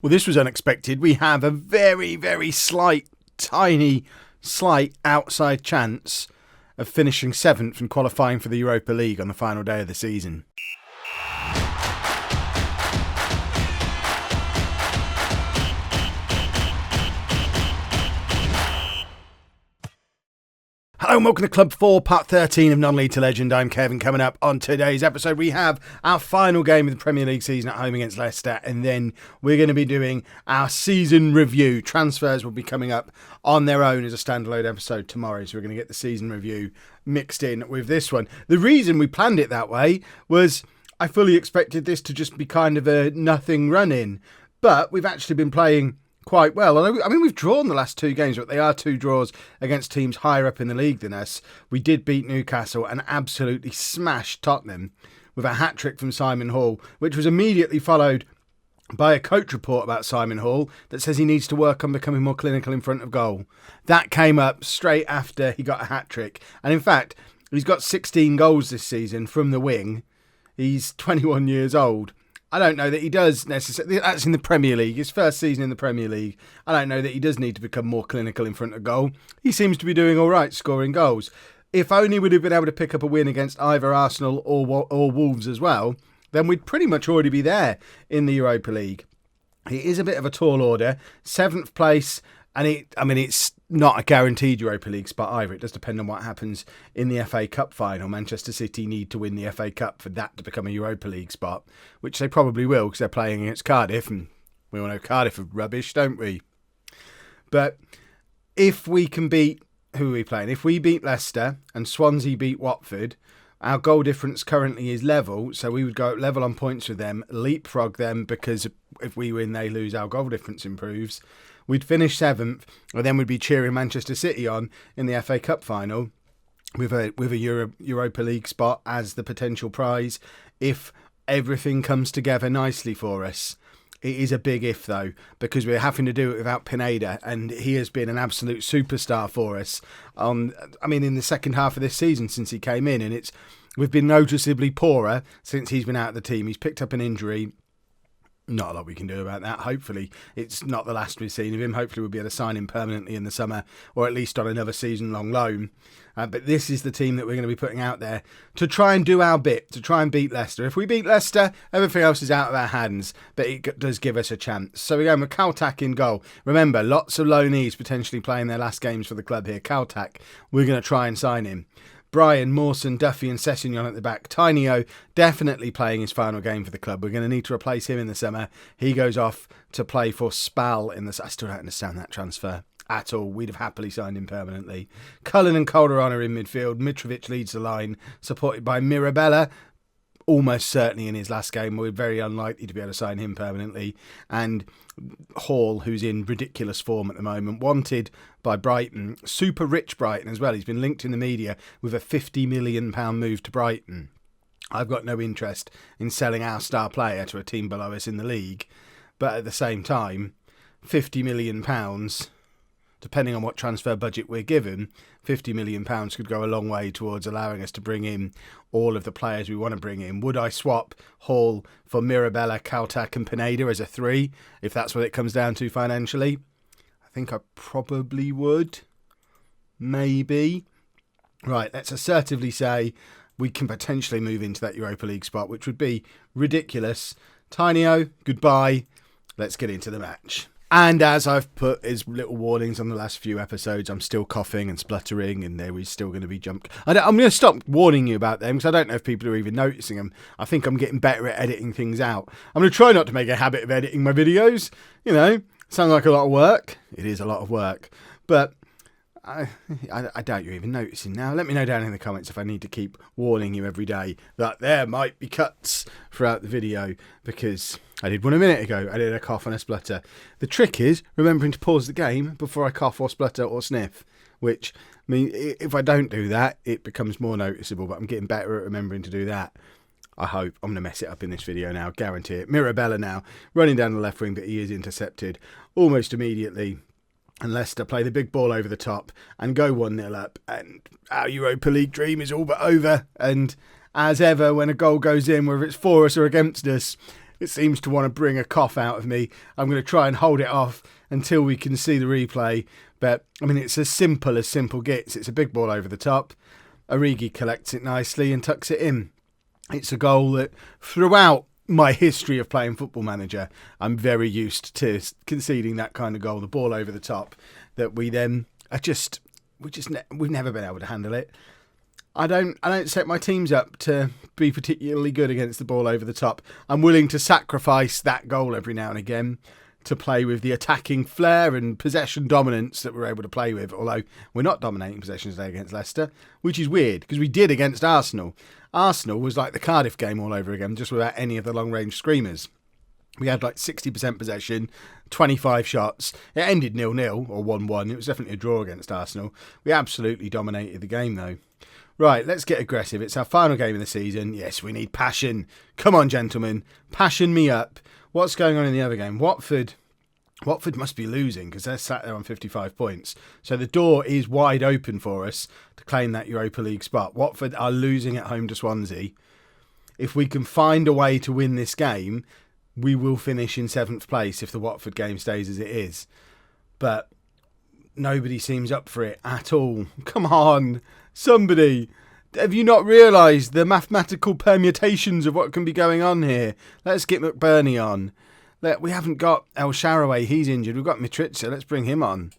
Well, this was unexpected. We have a very, very slight outside chance of finishing 7th and qualifying for the Europa League on the final day of the season. Hello and welcome to Club 4, part 13 of Non-League to Legend. I'm Kevin. Coming up on today's episode, we have our final game of the Premier League season at home against Leicester, and then we're going to be doing our season review. Transfers will be coming up on their own as a standalone episode tomorrow, so we're going to get the season review mixed in with this one. The reason we planned it that way was I fully expected this to just be kind of a nothing run-in, but we've actually been playing quite well. I mean, we've drawn the last 2 games, but they are 2 draws against teams higher up in the league than us. We did beat Newcastle and absolutely smashed Tottenham with a hat-trick from Simon Hall, which was immediately followed by a coach report about Simon Hall that says he needs to work on becoming more clinical in front of goal. That came up straight after he got a hat-trick. And in fact, he's got 16 goals this season from the wing. He's 21 years old. I don't know that he does necessarily. That's in the Premier League. His first season in the Premier League. I don't know that he does need to become more clinical in front of goal. He seems to be doing all right, scoring goals. If only we'd have been able to pick up a win against either Arsenal or Wolves as well, then we'd pretty much already be there in the Europa League. It is a bit of a tall order. 7th place. And it's not a guaranteed Europa League spot either. It does depend on what happens in the FA Cup final. Manchester City need to win the FA Cup for that to become a Europa League spot, which they probably will because they're playing against Cardiff, and we all know Cardiff are rubbish, don't we? But if we can beat, who are we playing? If we beat Leicester and Swansea beat Watford, our goal difference currently is level, so we would go level on points with them, leapfrog them, because if we win, they lose, our goal difference improves. We'd finish 7th, and then we'd be cheering Manchester City on in the FA Cup final with a Europa League spot as the potential prize if everything comes together nicely for us. It is a big if, though, because we're having to do it without Pineda, and he has been an absolute superstar for us in the second half of this season since he came in, and we've been noticeably poorer since he's been out of the team. He's picked up an injury. Not a lot we can do about that. Hopefully it's not the last we've seen of him. Hopefully we'll be able to sign him permanently in the summer, or at least on another season-long loan. But this is the team that we're going to be putting out there to try and do our bit, to try and beat Leicester. If we beat Leicester, everything else is out of our hands, but it does give us a chance. So we're going with Kaltak in goal. Remember, lots of loanees potentially playing their last games for the club here. Kaltak, we're going to try and sign him. Brian, Mawson, Duffy and Sessegnon at the back. Tiny O definitely playing his final game for the club. We're going to need to replace him in the summer. He goes off to play for Spal in the... I still don't understand that transfer at all. We'd have happily signed him permanently. Cullen and Calderon are in midfield. Mitrovic leads the line, supported by Mirabella. Almost certainly in his last game. We're very unlikely to be able to sign him permanently. And Hall, who's in ridiculous form at the moment, wanted by Brighton, super rich Brighton as well. He's been linked in the media with a £50 million move to Brighton. I've got no interest in selling our star player to a team below us in the league, but at the same time, £50 million, depending on what transfer budget we're given, £50 million could go a long way towards allowing us to bring in all of the players we want to bring in. Would I swap Hall for Mirabella, Kaltak and Pineda as a 3, if that's what it comes down to financially? I think I probably would. Maybe. Right, let's assertively say we can potentially move into that Europa League spot, which would be ridiculous. Tiny-O, goodbye. Let's get into the match. And as I've put as little warnings on the last few episodes, I'm still coughing and spluttering, and there is still going to be jump. I'm going to stop warning you about them because I don't know if people are even noticing them. I think I'm getting better at editing things out. I'm going to try not to make a habit of editing my videos. You know, sounds like a lot of work. It is a lot of work, but I doubt you're even noticing now. Let me know down in the comments if I need to keep warning you every day that there might be cuts throughout the video, because I did one a minute ago. I did a cough and a splutter. The trick is remembering to pause the game before I cough or splutter or sniff, which, I mean, if I don't do that, it becomes more noticeable, but I'm getting better at remembering to do that. I hope. I'm going to mess it up in this video now, guarantee it. Mirabella now, running down the left wing, but he is intercepted almost immediately. And Leicester play the big ball over the top and go 1-0 up. And our Europa League dream is all but over. And as ever, when a goal goes in, whether it's for us or against us, It seems to want to bring a cough out of me. I'm going to try and hold it off until we can see the replay. But, I mean, it's as simple gets. It's a big ball over the top. Origi collects it nicely and tucks it in. It's a goal that throughout my history of playing Football Manager, I'm very used to conceding that kind of goal, the ball over the top, that we then are we've never been able to handle it. I don't set my teams up to be particularly good against the ball over the top. I'm willing to sacrifice that goal every now and again to play with the attacking flair and possession dominance that we're able to play with, although we're not dominating possession today against Leicester, which is weird because we did against Arsenal. Arsenal was like the Cardiff game all over again, just without any of the long-range screamers. We had like 60% possession, 25 shots. It ended 0-0 or 1-1. It was definitely a draw against Arsenal. We absolutely dominated the game though. Right, let's get aggressive. It's our final game of the season. Yes, we need passion. Come on, gentlemen. Passion me up. What's going on in the other game? Watford must be losing because they're sat there on 55 points. So the door is wide open for us to claim that Europa League spot. Watford are losing at home to Swansea. If we can find a way to win this game, we will finish in 7th place if the Watford game stays as it is. But nobody seems up for it at all. Come on, somebody. Have you not realised the mathematical permutations of what can be going on here? Let's get McBurney on. We haven't got El Shaarawy. He's injured. We've got Mitrovic. Let's bring him on.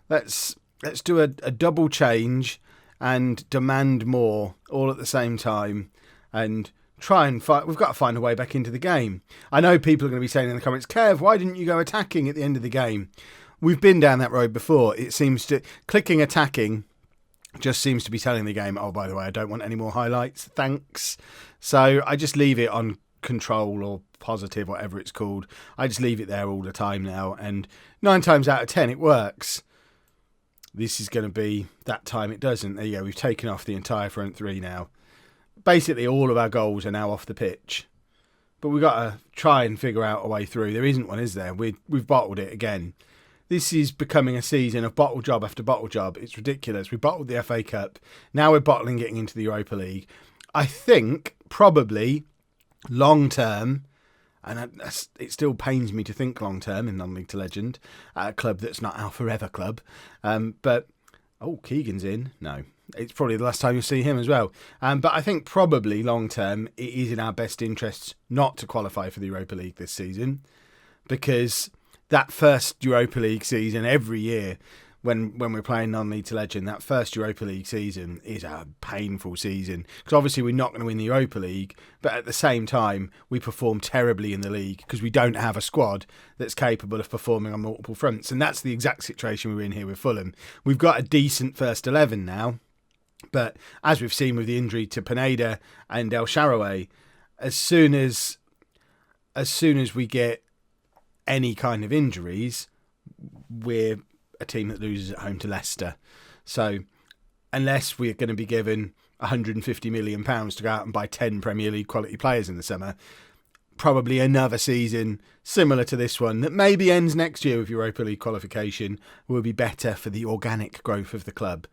Let's do a double change and demand more all at the same time and try and fight. We've got to find a way back into the game. I know people are going to be saying in the comments, Kev, why didn't you go attacking at the end of the game? We've been down that road before. It seems to clicking attacking just seems to be telling the game, oh, by the way, I don't want any more highlights. Thanks. So I just leave it on control or positive, whatever it's called. I just leave it there all the time now. And 9 times out of 10, it works. This is going to be that time it doesn't. There you go. We've taken off the entire front three now. Basically, all of our goals are now off the pitch. But we've got to try and figure out a way through. There isn't one, is there? We've bottled it again. This is becoming a season of bottle job after bottle job. It's ridiculous. We bottled the FA Cup. Now we're bottling getting into the Europa League. I think probably long term, and it still pains me to think long term in non-league to legend, a club that's not our forever club. But Keegan's in. No, it's probably the last time you'll see him as well. But I think probably long term it is in our best interests not to qualify for the Europa League this season, because that first Europa League season every year when we're playing non-league to legend, that first Europa League season is a painful season because obviously we're not going to win the Europa League, but at the same time we perform terribly in the league because we don't have a squad that's capable of performing on multiple fronts, and that's the exact situation we're in here with Fulham. We've got a decent first 11 now, but as we've seen with the injury to Pineda and El Shaarawy, as soon as we get any kind of injuries, we're a team that loses at home to Leicester. So unless we're going to be given £150 million to go out and buy 10 Premier League quality players in the summer, probably another season similar to this one that maybe ends next year with Europa League qualification will be better for the organic growth of the club.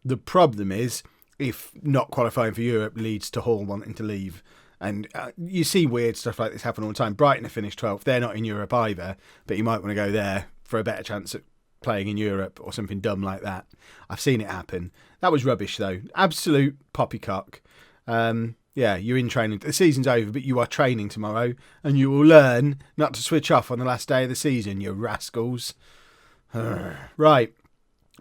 The problem is if not qualifying for Europe leads to Hall wanting to leave. And you see weird stuff like this happen all the time. Brighton have finished 12th. They're not in Europe either, but you might want to go there for a better chance at playing in Europe or something dumb like that. I've seen it happen. That was rubbish, though. Absolute poppycock. Yeah, you're in training. The season's over, but you are training tomorrow, and you will learn not to switch off on the last day of the season, you rascals. Right.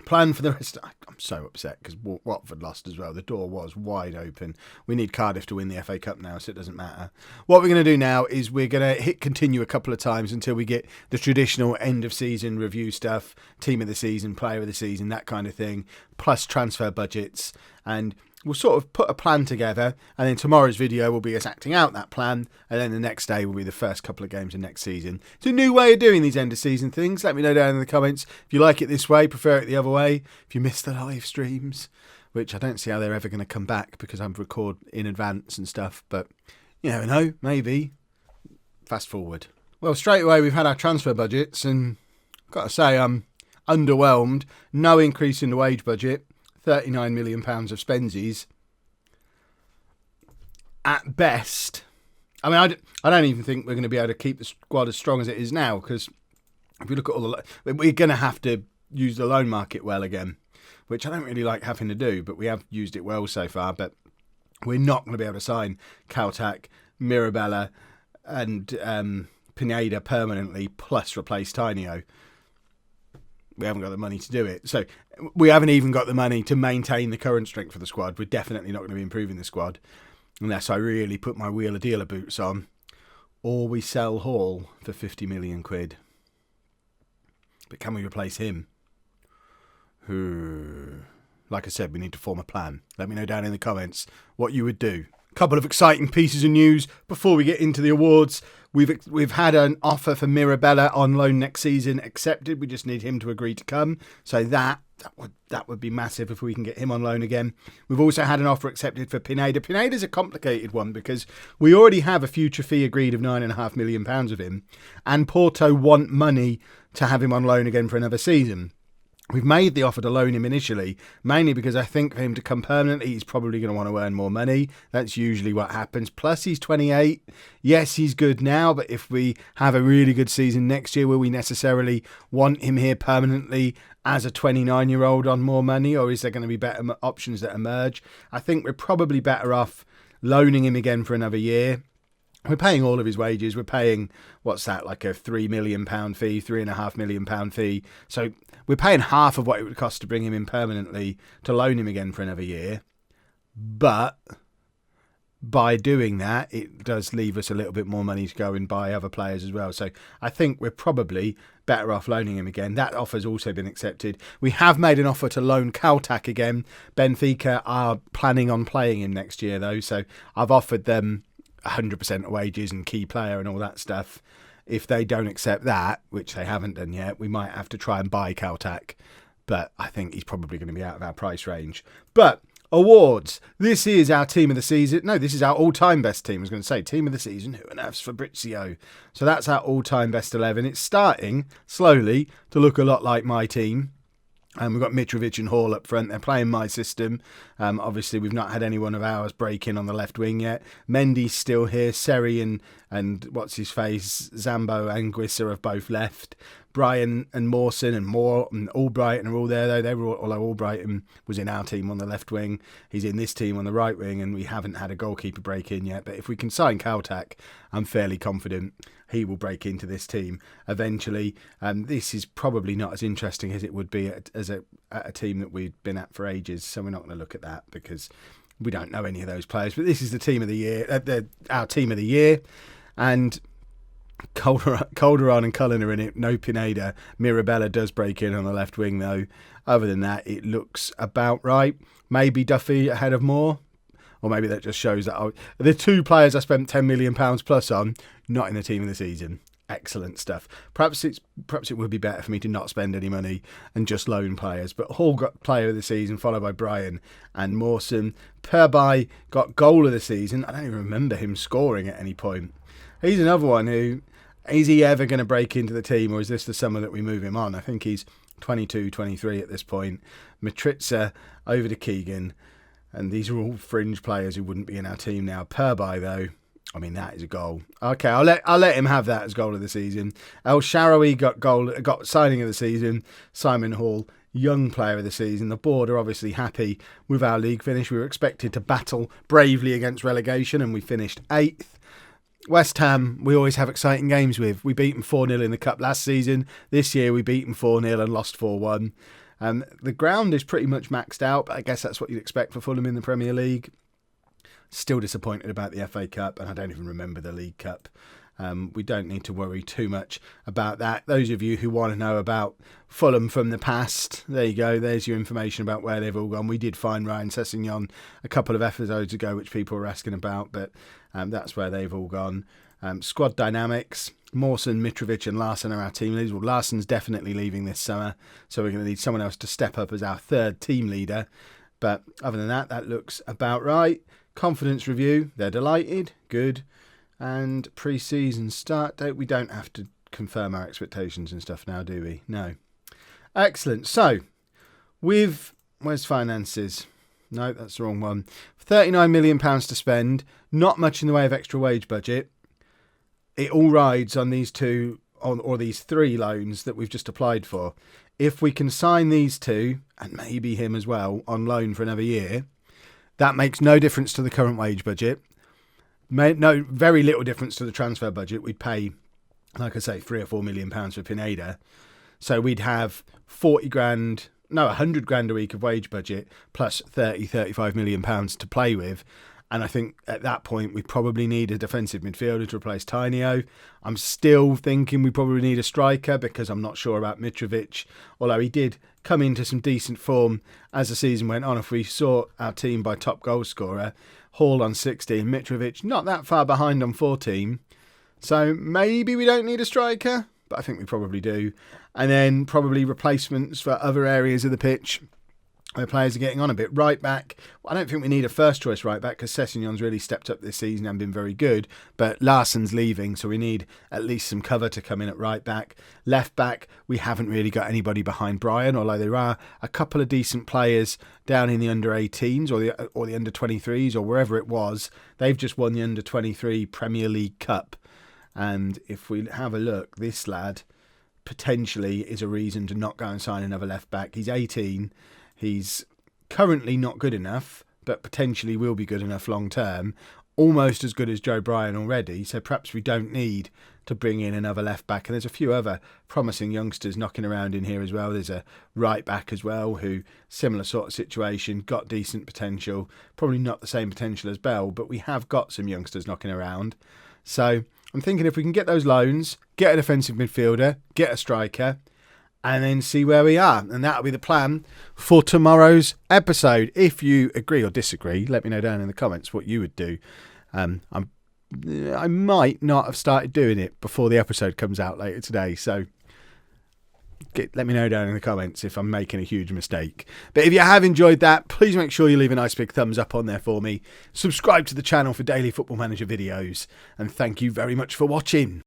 Plan for the rest. I'm so upset because Watford lost as well. The door was wide open. We need Cardiff to win the FA Cup now, so it doesn't matter. What we're going to do now is we're going to hit continue a couple of times until we get the traditional end of season review stuff, team of the season, player of the season, that kind of thing, plus transfer budgets. And we'll sort of put a plan together, and then tomorrow's video will be us acting out that plan, and then the next day will be the first couple of games of next season. It's a new way of doing these end of season things. Let me know down in the comments if you like it this way, prefer it the other way, if you miss the live streams, which I don't see how they're ever going to come back because I record in advance and stuff, but you never know, maybe. Fast forward. Well, straight away we've had our transfer budgets, and I've got to say I'm underwhelmed. No increase in the wage budget. £39 million of spensies. At best, I mean, I don't even think we're going to be able to keep the squad as strong as it is now, because if you look at we're going to have to use the loan market well again, which I don't really like having to do, but we have used it well so far. But we're not going to be able to sign Kautak, Mirabella and Pineda permanently, plus replace Tainio. We haven't got the money to do it. So we haven't even got the money to maintain the current strength of the squad. We're definitely not going to be improving the squad unless I really put my wheeler dealer boots on, or we sell Hall for 50 million quid. But can we replace him? Like I said, we need to form a plan. Let me know down in the comments what you would do. Couple of exciting pieces of news before we get into the awards. We've had an offer for Mirabella on loan next season accepted. We just need him to agree to come. So that would be massive if we can get him on loan again. We've also had an offer accepted for Pineda. Pineda's a complicated one because we already have a future fee agreed of £9.5 million of him, and Porto want money to have him on loan again for another season. We've made the offer to loan him initially, mainly because I think for him to come permanently, he's probably going to want to earn more money. That's usually what happens. Plus, he's 28. Yes, he's good now, but if we have a really good season next year, will we necessarily want him here permanently as a 29-year-old on more money, or is there going to be better options that emerge? I think we're probably better off loaning him again for another year. We're paying all of his wages. We're paying, what's that, like a £3 million fee, £3.5 million fee. So we're paying half of what it would cost to bring him in permanently to loan him again for another year. But by doing that, it does leave us a little bit more money to go and buy other players as well. So I think we're probably better off loaning him again. That offer's also been accepted. We have made an offer to loan Kautak again. Benfica are planning on playing him next year, though. So I've offered them 100% of wages and key player and all that stuff. If they don't accept that, which they haven't done yet, we might have to try and buy Kautak, but I think he's probably going to be out of our price range. But awards, this is our team of the season. No, this is our all-time best team. I was going to say team of the season, who on earth's Fabrizio? So that's our all-time best 11. It's starting slowly to look a lot like my team. We've got Mitrovic and Hall up front. They're playing my system. Obviously, we've not had anyone of ours break in on the left wing yet. Mendy's still here. Seri and what's his face, Zambo and Guissa have both left. Brian and Mawson and Moore and Albrighton are all there, though. Although Albrighton was in our team on the left wing, he's in this team on the right wing, and we haven't had a goalkeeper break in yet. But if we can sign Kautak, I'm fairly confident he will break into this team eventually. This is probably not as interesting as it would be at a team that we've been at for ages, so we're not going to look at that because we don't know any of those players. But this is the team of the year, our team of the year, and Calderon and Cullen are in it. No Pineda. Mirabella does break in on the left wing, though. Other than that, it looks about right. Maybe Duffy ahead of Moore. Or maybe that just shows that the two players I spent £10 million plus on, not in the team of the season. Excellent stuff. Perhaps it would be better for me to not spend any money and just loan players. But Hall got player of the season, followed by Brian and Mawson. Perby got goal of the season. I don't even remember him scoring at any point. He's another one who, is he ever going to break into the team, or is this the summer that we move him on? I think he's 22, 23 at this point. Matriza over to Keegan. And these are all fringe players who wouldn't be in our team now. Perby, though, I mean, that is a goal. Okay, I'll let him have that as goal of the season. El Shaarawy got signing of the season. Simon Hall, young player of the season. The board are obviously happy with our league finish. We were expected to battle bravely against relegation, and we finished 8th. West Ham, we always have exciting games with. We beat them 4-0 in the Cup last season. This year, we beat them 4-0 and lost 4-1. The ground is pretty much maxed out, but I guess that's what you'd expect for Fulham in the Premier League. Still disappointed about the FA Cup, and I don't even remember the League Cup. We don't need to worry too much about that. Those of you who want to know about Fulham from the past, there you go. There's your information about where they've all gone. We did find Ryan Sessegnon a couple of episodes ago, which people were asking about, but that's where they've all gone. Squad dynamics. Mawson, Mitrovic and Larson are our team leaders. Well, Larson's definitely leaving this summer, so we're going to need someone else to step up as our third team leader. But other than that, that looks about right. Confidence review, they're delighted, good. And pre-season start date, we don't have to confirm our expectations and stuff now, do we? No. Excellent. So, where's finances? No, that's the wrong one. £39 million to spend, not much in the way of extra wage budget. it all rides on these two or these three loans that we've just applied for. If we can sign these two, and maybe him as well, on loan for another year, that makes no difference to the current wage budget. No, very little difference to the transfer budget. We'd pay, like I say, £3 or £4 million for Pineda. So we'd have 100 grand a week of wage budget plus 35 million pounds to play with. And I think at that point, we probably need a defensive midfielder to replace Tainio. I'm still thinking we probably need a striker because I'm not sure about Mitrovic, although he did come into some decent form as the season went on. If we saw our team by top goal scorer, Hall on 16, Mitrovic not that far behind on 14. So maybe we don't need a striker, but I think we probably do. And then probably replacements for other areas of the pitch where players are getting on a bit. Right back, I don't think we need a first choice right back because Sessegnon's really stepped up this season and been very good, but Larsson's leaving, so we need at least some cover to come in at right back. Left back, we haven't really got anybody behind Brian, although there are a couple of decent players down in the under 18s or the under 23s or wherever it was. They've just won the under 23 Premier League Cup, and if we have a look, this lad potentially is a reason to not go and sign another left back. He's 18. He's currently not good enough, but potentially will be good enough long term. Almost as good as Joe Bryan already, so perhaps we don't need to bring in another left back. And there's a few other promising youngsters knocking around in here as well. There's a right back as well who, similar sort of situation, got decent potential. Probably not the same potential as Bell, but we have got some youngsters knocking around. So I'm thinking if we can get those loans, get a defensive midfielder, get a striker, and then see where we are. And that'll be the plan for tomorrow's episode. If you agree or disagree, let me know down in the comments what you would do. I might not have started doing it before the episode comes out later today, so let me know down in the comments if I'm making a huge mistake. But if you have enjoyed that, please make sure you leave a nice big thumbs up on there for me. Subscribe to the channel for daily Football Manager videos, and thank you very much for watching.